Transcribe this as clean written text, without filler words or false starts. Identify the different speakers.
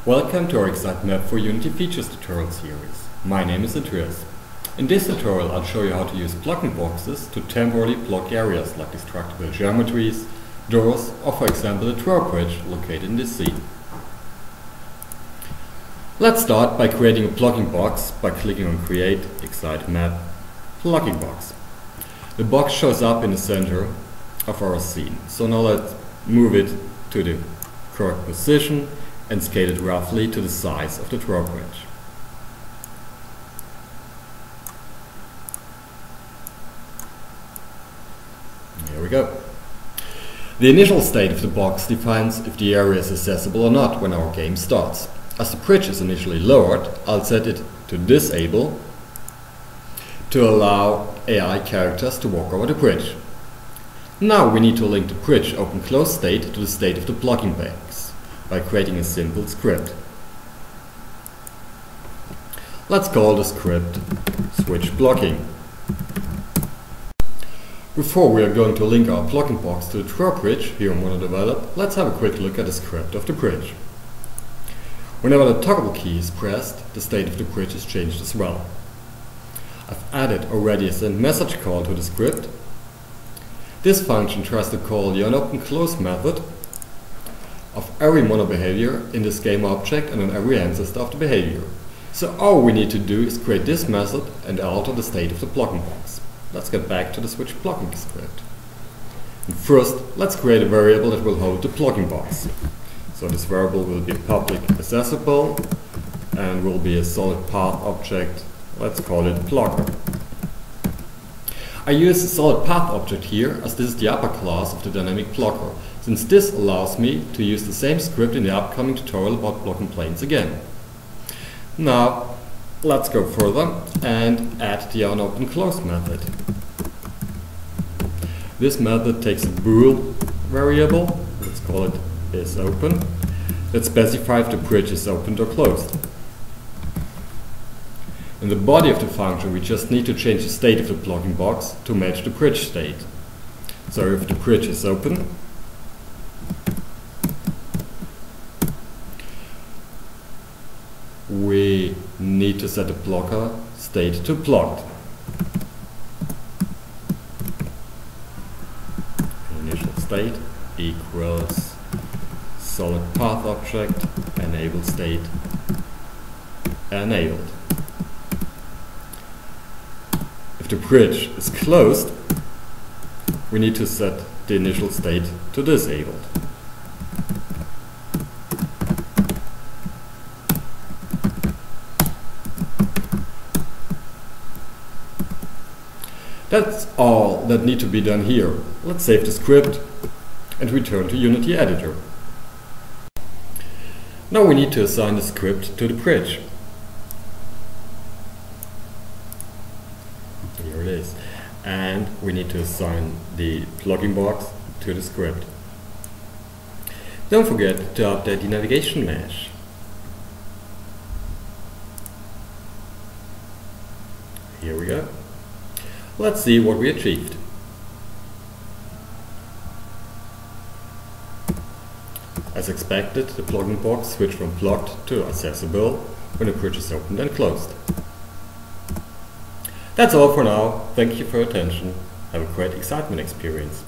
Speaker 1: Welcome to our xaitMap for Unity Features tutorial series. My name is Andreas. In this tutorial I'll show you how to use blocking boxes to temporarily block areas like destructible geometries, doors, or for example a drawbridge located in this scene. Let's start by creating a blocking box by clicking on Create xaitMap Blocking Box. The box shows up in the center of our scene. So now let's move it to the correct position and scale it roughly to the size of the drawbridge. Here we go. The initial state of the box defines if the area is accessible or not when our game starts. As the bridge is initially lowered, I'll set it to disable to allow AI characters to walk over the bridge. Now we need to link the bridge open close state to the state of the blocking box by creating a simple script. Let's call the script switch blocking. Before we are going to link our blocking box to the drawbridge here in MonoDevelop, let's have a quick look at the script of the bridge. Whenever the toggle key is pressed, the state of the bridge is changed as well. I've added already a send message call to the script. This function tries to call the onOpenClose method of every mono behavior in this game object and on every ancestor of the behavior. So all we need to do is create this method and alter the state of the blocking box. Let's get back to the switch blocking script. And first, let's create a variable that will hold the blocking box. So this variable will be public accessible and will be a solid path object. Let's call it blocker. I use a solid path object here as this is the upper class of the dynamic blocker, since this allows me to use the same script in the upcoming tutorial about blocking planes again. Now let's go further and add the onOpenClose method. This method takes a bool variable, let's call it isOpen, that specifies if the bridge is opened or closed. In the body of the function we just need to change the state of the blocking box to match the bridge state. So if the bridge is open, we need to set the blocker state to blocked. Initial state equals solid path object enable state enabled. If the bridge is closed, we need to set the initial state to disabled. That's all that needs to be done here. Let's save the script and return to Unity Editor. Now we need to assign the script to the bridge. Here it is. And we need to assign the blocking box to the script. Don't forget to update the navigation mesh. Here we go. Let's see what we achieved. As expected, the blocking box switched from blocked to accessible when the bridge is opened and closed. That's all for now. Thank you for your attention. Have a great xaitMap experience.